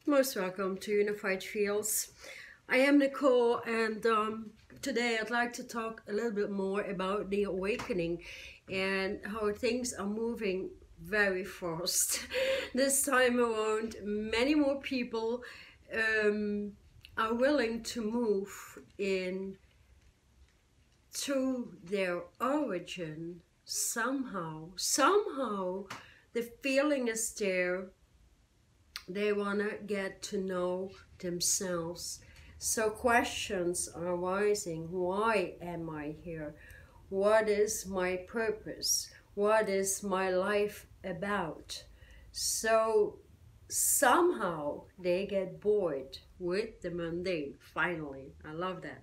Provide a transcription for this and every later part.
Most welcome to Unified Fields. I am Nicole, and today I'd like to talk a little bit more about the awakening and how things are moving very fast. This time around, many more people are willing to move in to their origin somehow. Somehow, the feeling is there. They want to get to know themselves. So questions are rising. Why am I here? What is my purpose? What is my life about? So somehow they get bored with the mundane, finally. I love that.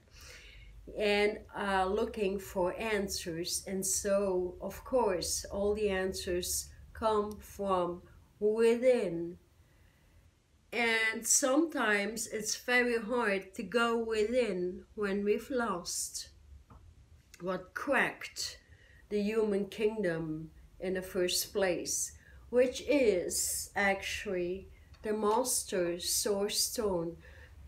And are looking for answers. And so, of course, all the answers come from within. And sometimes it's very hard to go within when we've lost what cracked the human kingdom in the first place, which is actually the master source stone,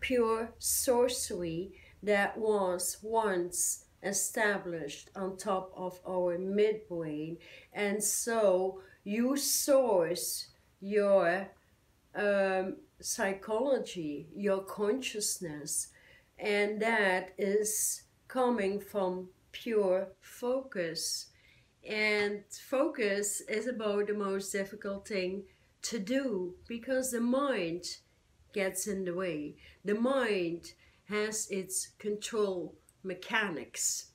pure sorcery that was once established on top of our midbrain. And so you source your psychology, your consciousness, and that is coming from pure focus. And focus is about the most difficult thing to do because the mind gets in the way. The mind has its control mechanics,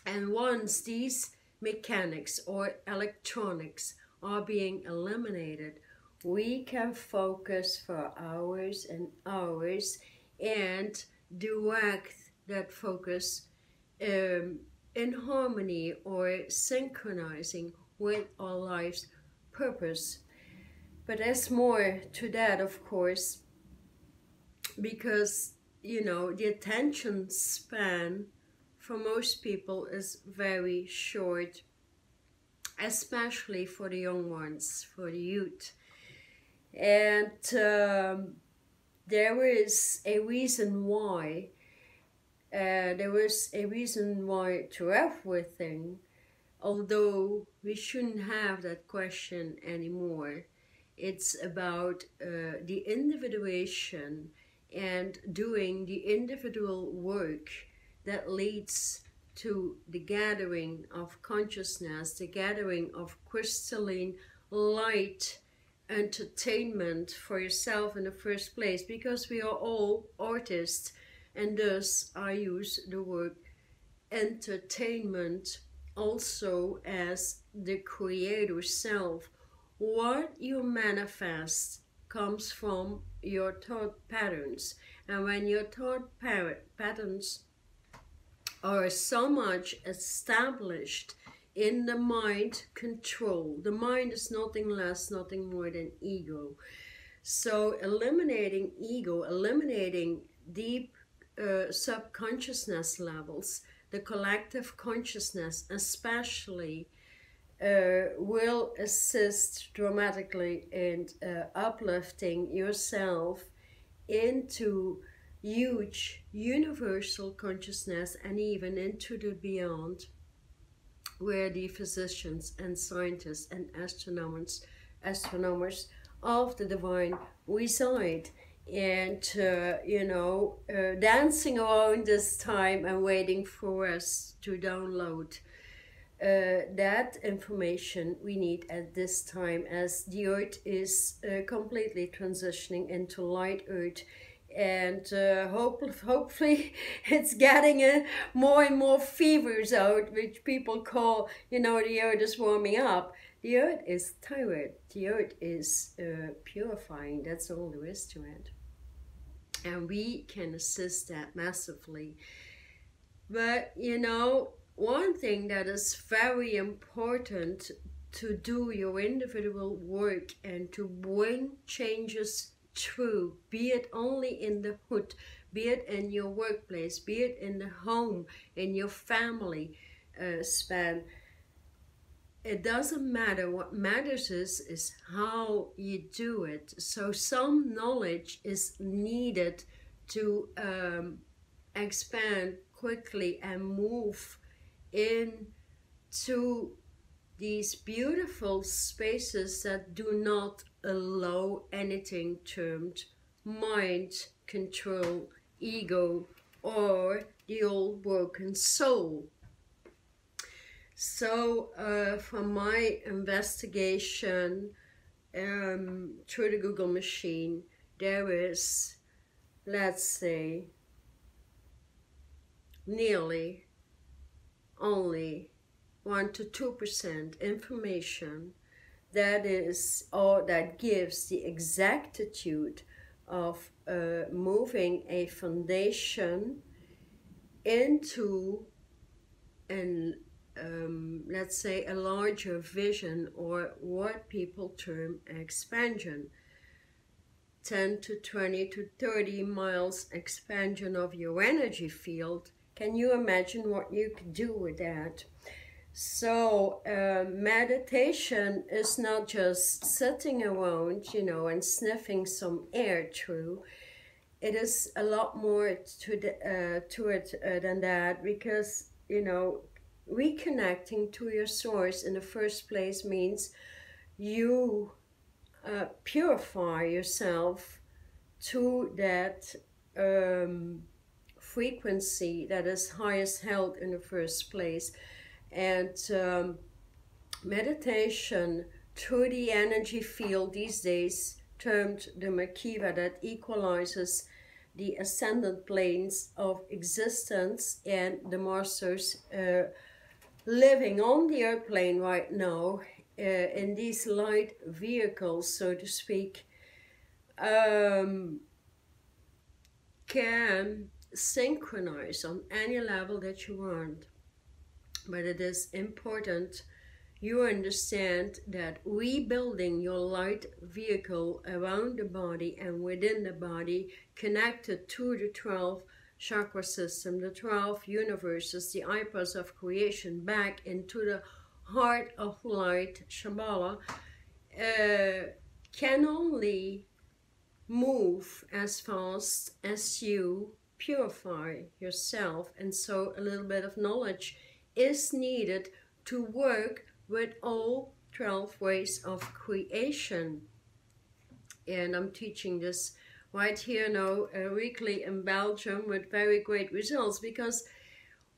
and once these mechanics or electronics are being eliminated, we can focus for hours and hours and direct that focus in harmony or synchronizing with our life's purpose. But there's more to that, of course, because, the attention span for most people is very short, especially for the young ones, for the youth. And there is a reason why. There is a reason why to everything, although we shouldn't have that question anymore. It's about the individuation and doing the individual work that leads to the gathering of consciousness, the gathering of crystalline light entertainment for yourself in the first place, because we are all artists, and thus I use the word entertainment also as the creator self. What you manifest comes from your thought patterns, and when your thought patterns are so much established in the mind control. The mind is nothing less, nothing more than ego. So eliminating ego, eliminating deep subconsciousness levels, the collective consciousness especially, will assist dramatically in uplifting yourself into huge universal consciousness and even into the beyond, where the physicians and scientists and astronomers of the divine reside. And dancing around this time and waiting for us to download that information we need at this time, as the earth is completely transitioning into light earth. And hopefully it's getting more and more fevers out, which people call, the earth is warming up. The earth is tired. The earth is purifying. That's all there is to it. And we can assist that massively. But, one thing that is very important to do your individual work and to bring changes through, be it only in the hood, be it in your workplace, be it in the home, in your family span, it doesn't matter. What matters is how you do it. So some knowledge is needed to expand quickly and move into these beautiful spaces that do not allow anything termed mind, control, ego, or the old broken soul. So from my investigation through the Google machine, there is, let's say, nearly only 1 to 2% information that is, or that gives the exactitude of moving a foundation into an let's say a larger vision, or what people term expansion. 10 to 20 to 30 miles expansion of your energy field. Can you imagine what you could do with that? So meditation is not just sitting around, you know, and sniffing some air through. It is a lot more to it than that, because, you know, reconnecting to your source in the first place means you purify yourself to that frequency that is highest held in the first place. And meditation through the energy field these days, termed the Makiva, that equalizes the ascendant planes of existence, and the masters living on the earth plane right now in these light vehicles, so to speak, can synchronize on any level that you want. But it is important you understand that rebuilding your light vehicle around the body and within the body, connected to the 12 chakra system, the 12 universes, the iPads of creation, back into the heart of light, Shambhala, can only move as fast as you purify yourself. And so a little bit of knowledge is needed to work with all 12 ways of creation. And I'm teaching this right here now weekly in Belgium with very great results, because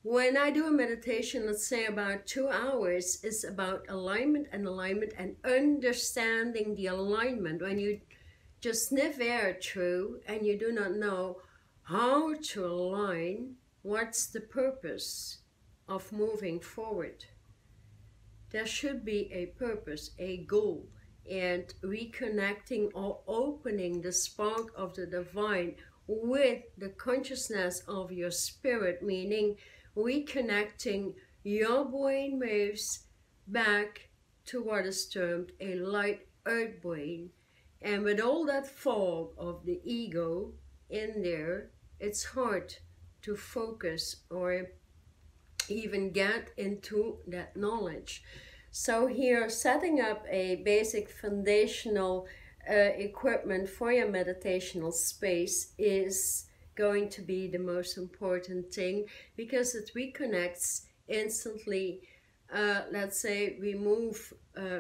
when I do a meditation, let's say about 2 hours, it's about alignment and understanding the alignment. When you just sniff air through and you do not know how to align, what's the purpose of moving forward? There should be a purpose, a goal, and reconnecting or opening the spark of the divine with the consciousness of your spirit, meaning reconnecting your brain waves back to what is termed a light earth brain. And with all that fog of the ego in there, it's hard to focus or even get into that knowledge. So here, setting up a basic foundational equipment for your meditational space is going to be the most important thing, because it reconnects instantly. Let's say we move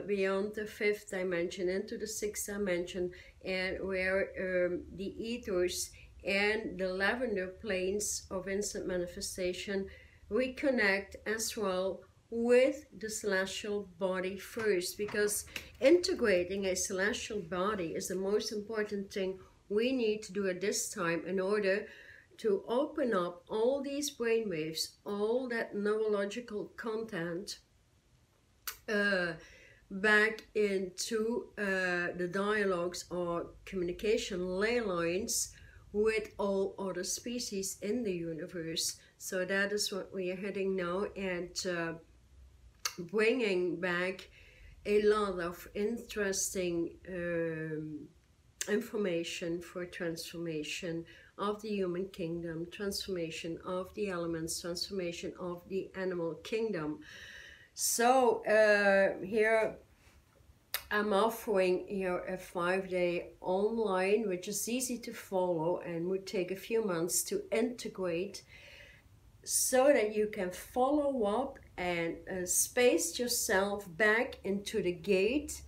beyond the 5th dimension into the 6th dimension, and where the ethers and the lavender planes of instant manifestation reconnect as well with the celestial body first, because integrating a celestial body is the most important thing we need to do at this time in order to open up all these brainwaves, all that neurological content back into the dialogues or communication ley lines with all other species in the universe. So that is what we are heading now, and bringing back a lot of interesting information for transformation of the human kingdom, transformation of the elements, transformation of the animal kingdom. So here I'm offering here a 5-day online, which is easy to follow and would take a few months to integrate, so that you can follow up and space yourself back into the gate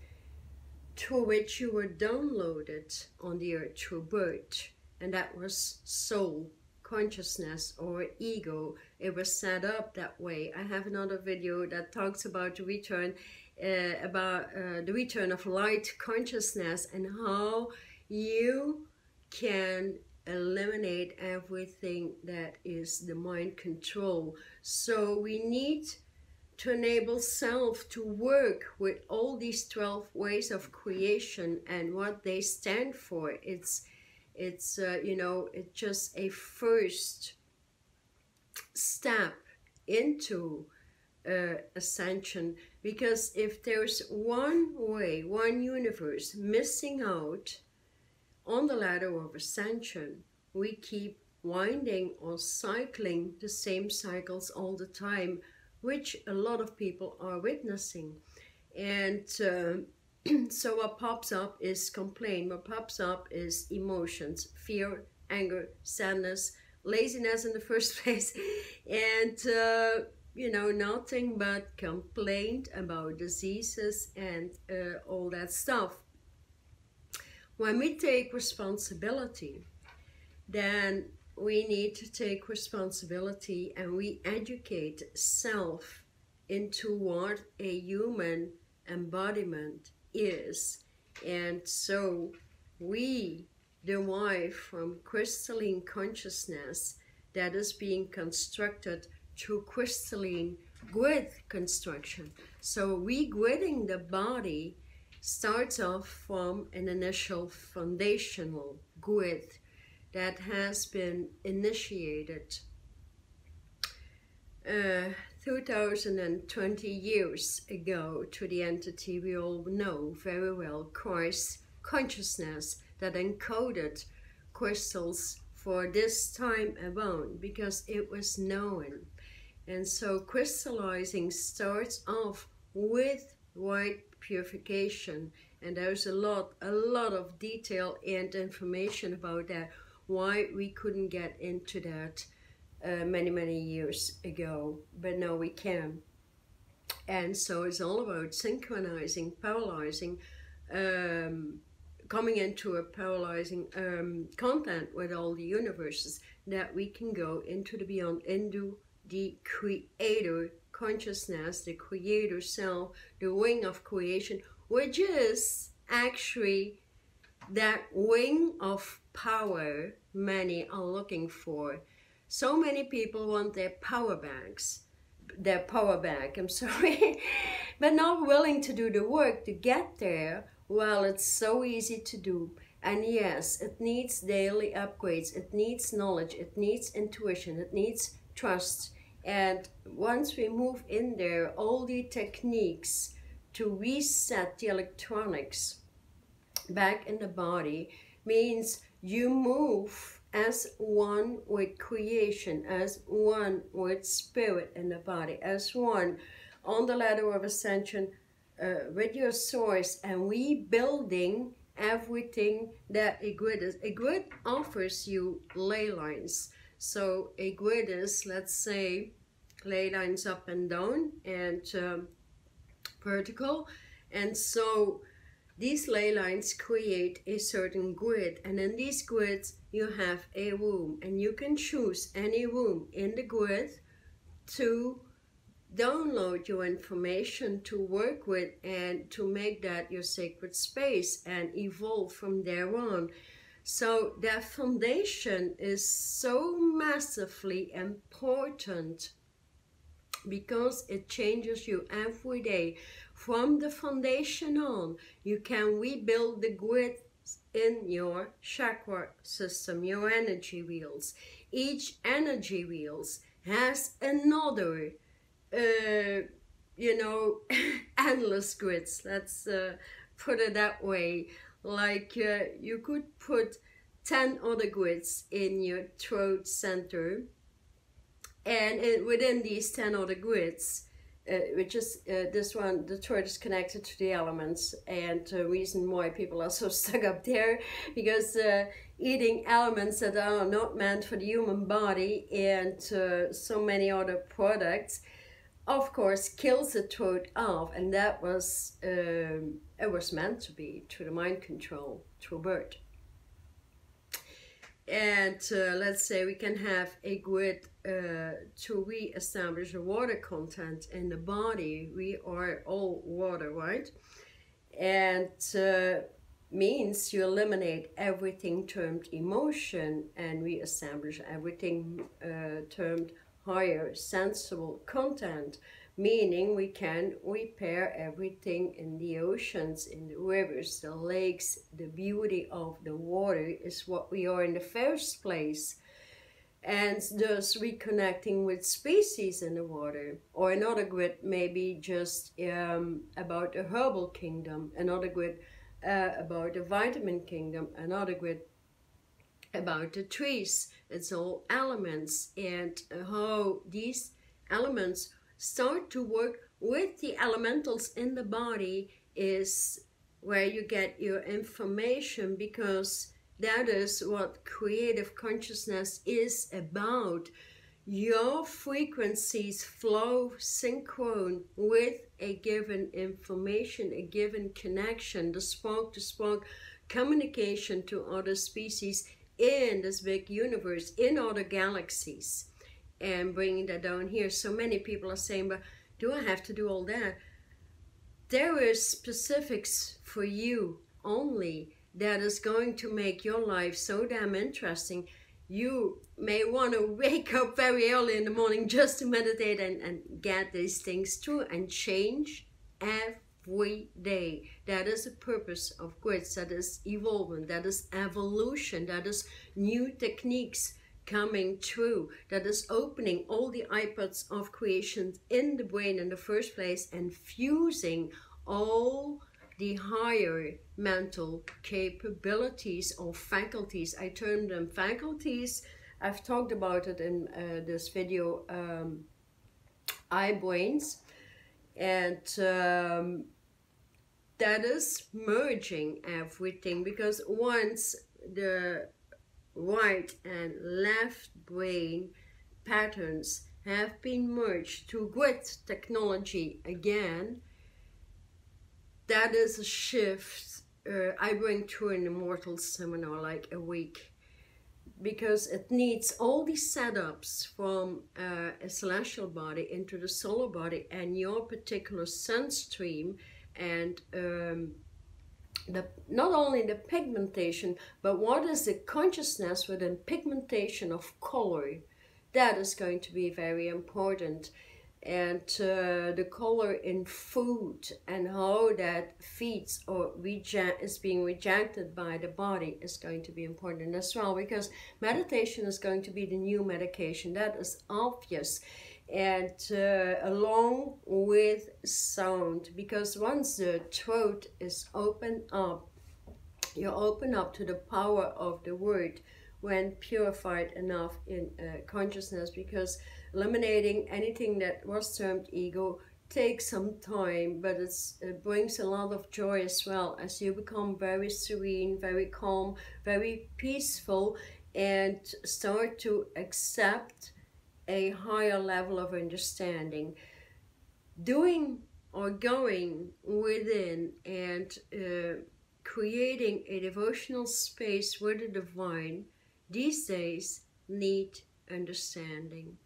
through which you were downloaded on the earth through birth. And that was soul, consciousness, or ego. It was set up that way. I have another video that talks about the return, the return of light consciousness, and how you can eliminate everything that is the mind control. So we need to enable self to work with all these 12 ways of creation and what they stand for. It's you know, it's just a first step into ascension, because if there's one way, one universe missing out on the ladder of ascension, we keep winding or cycling the same cycles all the time, which a lot of people are witnessing. And so what pops up is complaint, what pops up is emotions, fear, anger, sadness, laziness in the first place, and you know, nothing but complaint about diseases and all that stuff. When we take responsibility, then we need to take responsibility and we educate self into what a human embodiment is. And so we derive from crystalline consciousness that is being constructed through crystalline grid construction. So regridding the body starts off from an initial foundational grid that has been initiated 2020 years ago to the entity we all know very well, Christ consciousness, that encoded crystals for this time alone because it was known. And so crystallizing starts off with white purification, and there's a lot of detail and information about that, why we couldn't get into that many years ago, but now we can. And so it's all about synchronizing, paralyzing, coming into a paralyzing content with all the universes, that we can go into the beyond, into the creator consciousness, the creator self, the wing of creation, which is actually that wing of power many are looking for. So many people want their power back, I'm sorry, but not willing to do the work to get there. Well, it's so easy to do. And yes, it needs daily upgrades, it needs knowledge, it needs intuition, it needs trust. And once we move in there, all the techniques to reset the electronics back in the body means you move as one with creation, as one with spirit in the body, as one on the ladder of ascension with your source, and rebuilding everything that a grid is. A grid offers you ley lines. So a grid is, let's say, ley lines up and down and vertical. And so these ley lines create a certain grid. And in these grids, you have a room. And you can choose any room in the grid to download your information, to work with, and to make that your sacred space and evolve from there on. So that foundation is so massively important because it changes you every day. From the foundation on, you can rebuild the grid in your chakra system, your energy wheels. Each energy wheels has another, you know, endless grids. Let's put it that way. Like you could put 10 other grids in your throat center, and within these 10 other grids, which is this one, the third is connected to the elements, and the reason why people are so stuck up there, because eating elements that are not meant for the human body and so many other products, of course, kills the throat off, and that was, it was meant to be through the mind control, through birth. And let's say we can have a grid to re-establish the water content in the body. We are all water, right? And means you eliminate everything termed emotion and re-establish everything termed higher sensible content, meaning we can repair everything in the oceans, in the rivers, the lakes. The beauty of the water is what we are in the first place, and thus reconnecting with species in the water. Or another grid maybe just about the herbal kingdom, another grid about the vitamin kingdom, another grid about the trees. It's all elements, and how these elements start to work with the elementals in the body is where you get your information, because that is what creative consciousness is about. Your frequencies flow synchron with a given information, a given connection, the spark-to-spark communication to other species in this big universe, in other galaxies. And bringing that down here. So many people are saying, but do I have to do all that? There is specifics for you only that is going to make your life so damn interesting. You may want to wake up very early in the morning just to meditate and get these things through and change every day. That is the purpose of grids. That is evolvement. That is evolution. That is new techniques coming true, that is opening all the iPods of creation in the brain in the first place and fusing all the higher mental capabilities or faculties. I term them faculties. I've talked about it in this video, iBrains, and that is merging everything, because once the right and left brain patterns have been merged to grid technology again, that is a shift I bring to an Immortal seminar like a week, because it needs all these setups from a celestial body into the solar body and your particular sun stream, and not only the pigmentation, but what is the consciousness within pigmentation of color. That is going to be very important. And the color in food and how that feeds or is being rejected by the body is going to be important as well, because meditation is going to be the new medication. That is obvious. And along with sound, because once the throat is opened up, you open up to the power of the word when purified enough in consciousness, because eliminating anything that was termed ego takes some time, but it brings a lot of joy as well, as you become very serene, very calm, very peaceful, and start to accept a higher level of understanding. Doing or going within and creating a devotional space with the divine these days need understanding.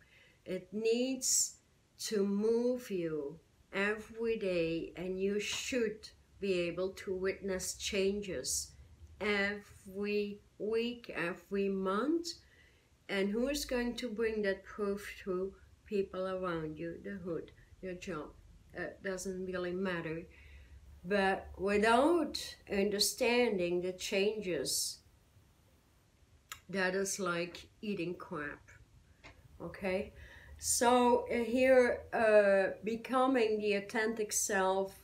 It needs to move you every day, and you should be able to witness changes every week, every month. And who is going to bring that proof to? People around you, the hood, your job. Doesn't really matter. But without understanding the changes, that is like eating crap. Okay? So here, becoming the authentic self,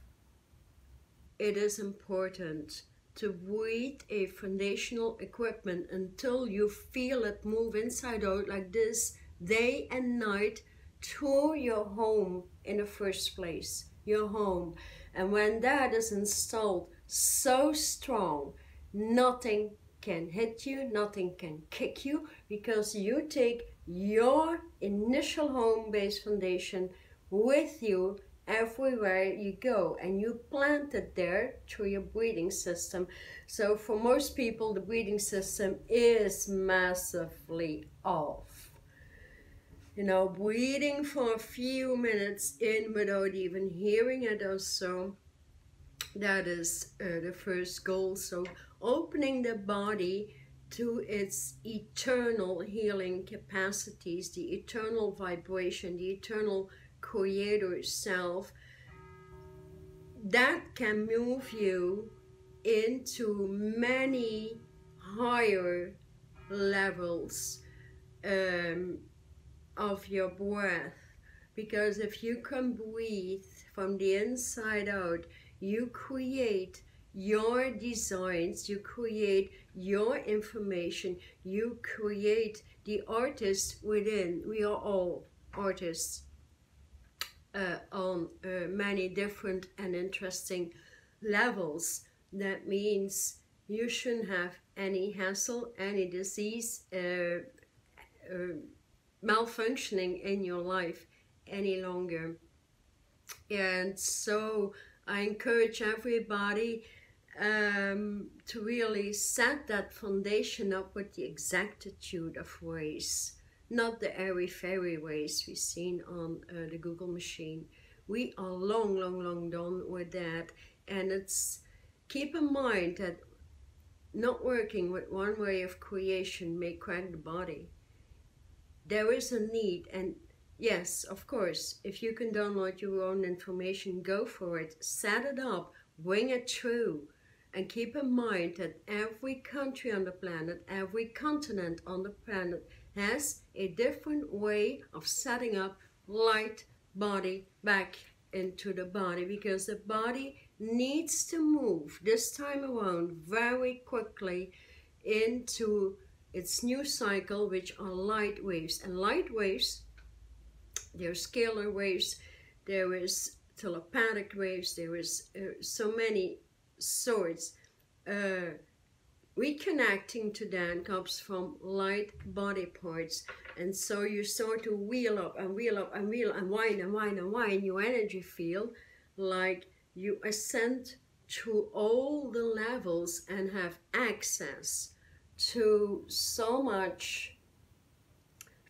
it is important to read a foundational equipment until you feel it move inside out like this, day and night, to your home in the first place, your home. And when that is installed so strong, nothing can hit you, nothing can kick you, because you take your initial home-based foundation with you everywhere you go, and you plant it there through your breathing system. So for most people, the breathing system is massively off. You know, breathing for a few minutes in without even hearing it also, that is the first goal. So opening the body to its eternal healing capacities, the eternal vibration, the eternal creator self, that can move you into many higher levels of your breath. Because if you can breathe from the inside out, you create your designs, you create your information, you create the artist within. We are all artists on many different and interesting levels. That means you shouldn't have any hassle, any disease, malfunctioning in your life any longer. And so I encourage everybody to really set that foundation up with the exactitude of ways, not the airy-fairy ways we've seen on the Google machine. We are long done with that. And it's, keep in mind that not working with one way of creation may crack the body. There is a need, and yes, of course, if you can download your own information, go for it. Set it up, bring it through. And keep in mind that every country on the planet, every continent on the planet has a different way of setting up light body back into the body, because the body needs to move this time around very quickly into its new cycle, which are light waves. And light waves, there are scalar waves, there is telepathic waves, there is so many sorts. Reconnecting to that comes from light body parts. And so you start to wheel up and wheel up and wheel and wind and wind and wind your energy field, like you ascend to all the levels and have access to so much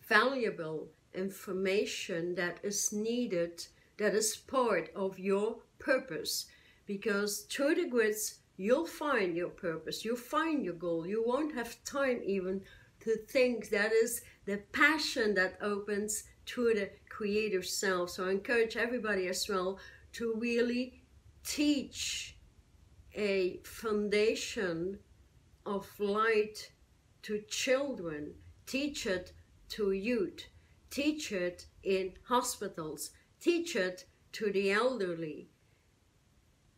valuable information that is needed, that is part of your purpose. Because through the grids, you'll find your purpose, you'll find your goal. You won't have time even to think. That is the passion that opens through the creative self. So I encourage everybody as well to really teach a foundation of light to children, teach it to youth, teach it in hospitals, teach it to the elderly.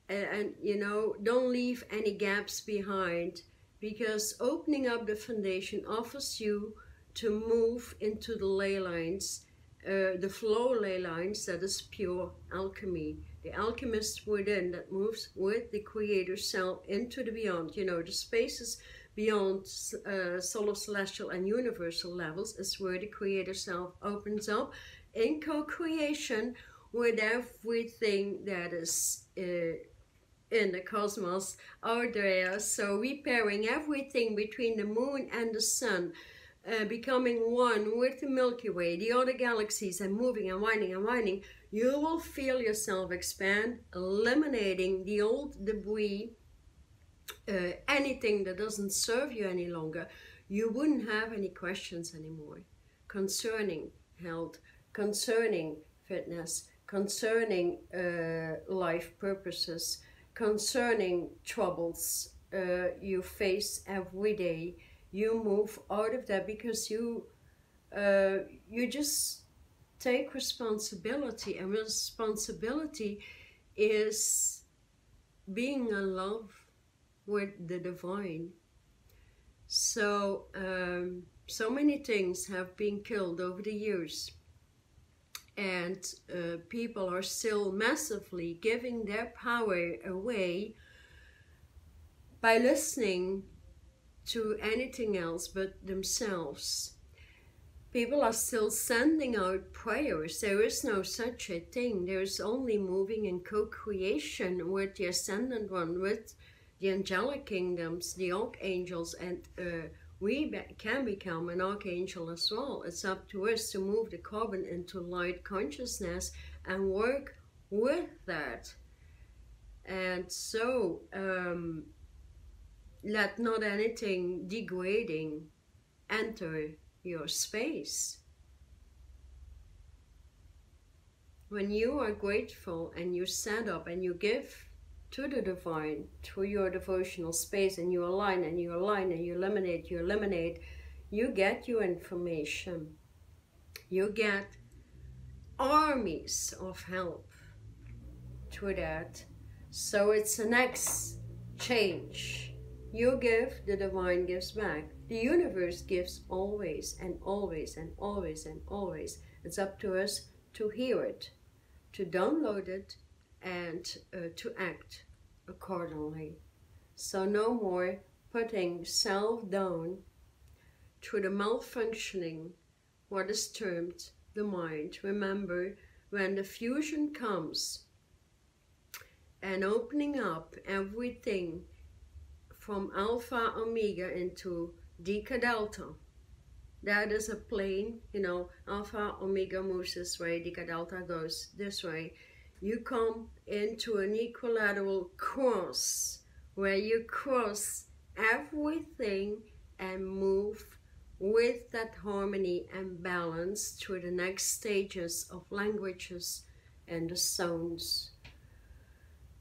And you know, don't leave any gaps behind, because opening up the foundation offers you to move into the ley lines, the flow ley lines, that is pure alchemy. The alchemist within that moves with the creator self into the beyond. You know, the spaces beyond solar, celestial and universal levels is where the creator self opens up in co-creation with everything that is in the cosmos out there. So repairing everything between the moon and the sun, becoming one with the Milky Way, the other galaxies, and moving and winding and winding, you will feel yourself expand, eliminating the old debris, anything that doesn't serve you any longer. You wouldn't have any questions anymore concerning health, concerning fitness, concerning life purposes, concerning troubles you face every day. You move out of that because you just take responsibility, and responsibility is being in love with the divine. So so many things have been killed over the years And people are still massively giving their power away by listening to anything else but themselves. People are still sending out prayers. There is no such a thing. There is only moving in co-creation with the Ascendant One, with the angelic kingdoms, the archangels, and we can become an archangel as well. It's up to us to move the carbon into light consciousness and work with that. And so let not anything degrading enter your space. When you are grateful and you stand up and you give to the divine through your devotional space, and you align and you align and you eliminate, you get your information. You get armies of help through that. So it's the next change. You give, the divine gives back. The universe gives always and always and always and always. It's up to us to hear it, to download it, and to act accordingly. So no more putting self down through the malfunctioning, what is termed the mind. Remember, when the fusion comes and opening up everything from alpha omega into deca delta, that is a plane, you know, alpha omega moves this way, deca delta goes this way. You come into an equilateral cross where you cross everything and move with that harmony and balance through the next stages of languages and the sounds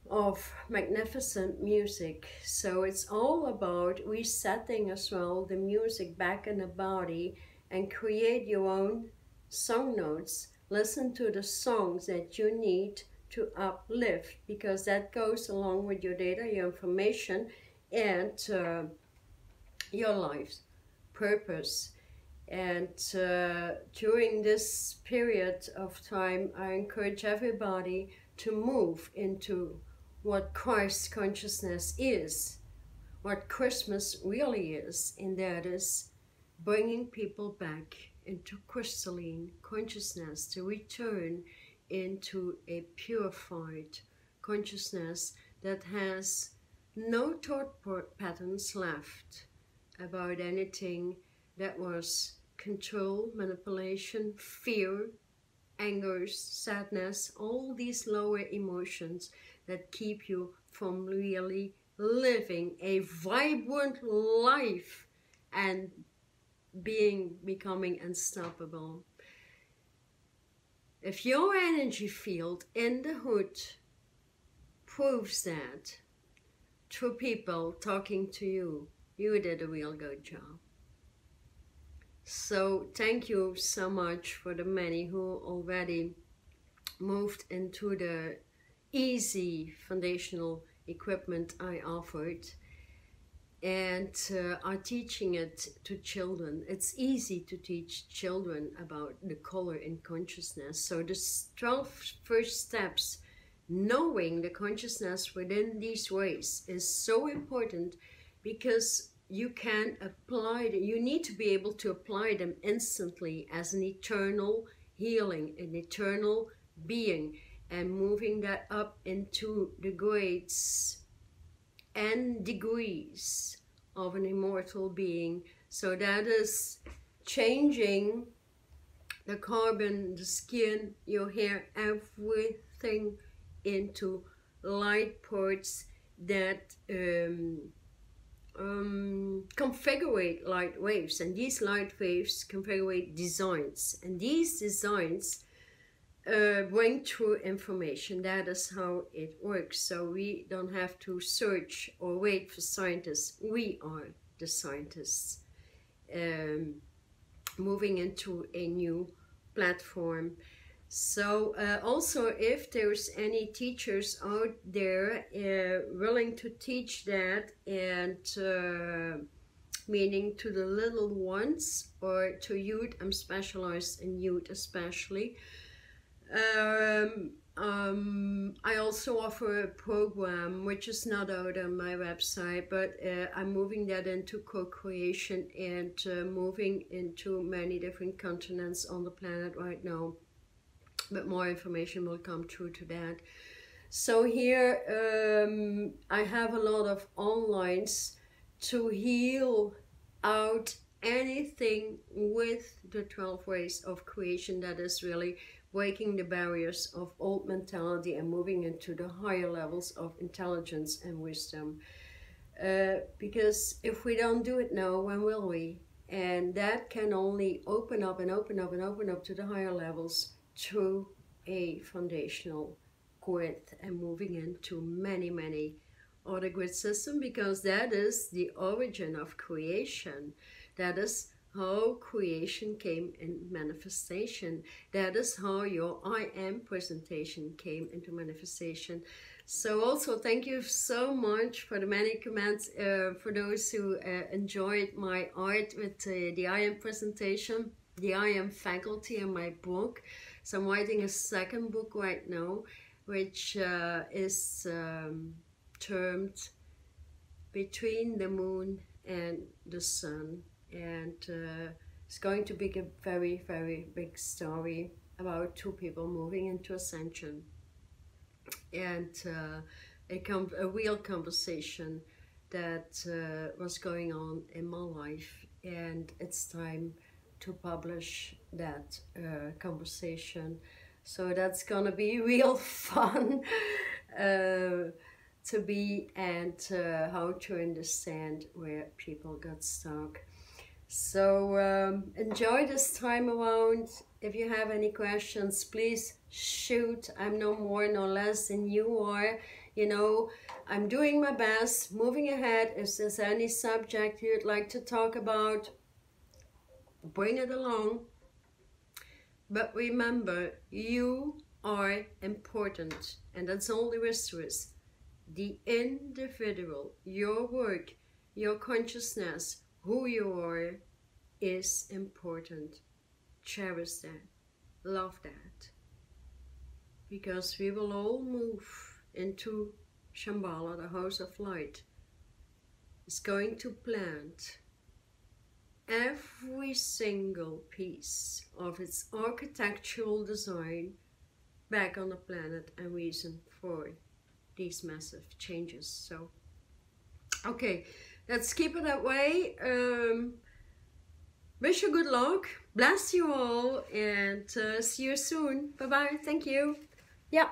of magnificent music. So it's all about resetting as well the music back in the body, and create your own song notes. Listen to the songs that you need to uplift, because that goes along with your data, your information, and your life's purpose. And during this period of time, I encourage everybody to move into what Christ consciousness is, what Christmas really is, and that is bringing people back into crystalline consciousness, to return into a purified consciousness that has no thought patterns left about anything that was control, manipulation, fear, anger, sadness, all these lower emotions that keep you from really living a vibrant life and becoming unstoppable. If your energy field in the hood proves that through people talking to you, you did a real good job. So thank you so much for the many who already moved into the easy foundational equipment I offered and are teaching it to children. It's easy to teach children about the color in consciousness. So the 12 first steps, knowing the consciousness within these ways, is so important, because you can apply them. You need to be able to apply them instantly as an eternal healing, an eternal being, and moving that up into the grades and degrees of an immortal being. So that is changing the carbon, the skin, your hair, everything into light parts that configure light waves, and these light waves configure designs, and these designs bring true information. That is how it works. So we don't have to search or wait for scientists. We are the scientists, moving into a new platform. So also, if there's any teachers out there willing to teach that, and meaning to the little ones or to youth, I'm specialized in youth especially, I also offer a program which is not out on my website, but I'm moving that into co-creation and moving into many different continents on the planet right now. But more information will come through to that. So here I have a lot of onlines to heal out anything with the 12 ways of creation that is really breaking the barriers of old mentality and moving into the higher levels of intelligence and wisdom. Because if we don't do it now, when will we? And that can only open up and open up and open up to the higher levels through a foundational grid and moving into many, many other grid systems, because that is the origin of creation. That is how creation came in manifestation. That is how your I am presentation came into manifestation. So also thank you so much for the many comments, for those who enjoyed my art with the I am presentation, the I am faculty in my book. So I'm writing a second book right now, which is termed Between the Moon and the Sun. And it's going to be a very, very big story about two people moving into ascension. And a real conversation that was going on in my life. And it's time to publish that conversation. So that's gonna be real fun to be, and how to understand where people got stuck. So enjoy this time around. If you have any questions, please shoot. I'm no more, no less than you are. You know, I'm doing my best, moving ahead. If there's any subject you'd like to talk about, bring it along. But remember, you are important, and that's all there is to it. The individual, your work, your consciousness, who you are, is important. Cherish that, love that, because we will all move into Shambhala, the house of light. It's going to plant every single piece of its architectural design back on the planet and reason for these massive changes. So, okay, let's keep it that way. Wish you good luck, bless you all, and see you soon. Bye bye. Thank you. Yeah.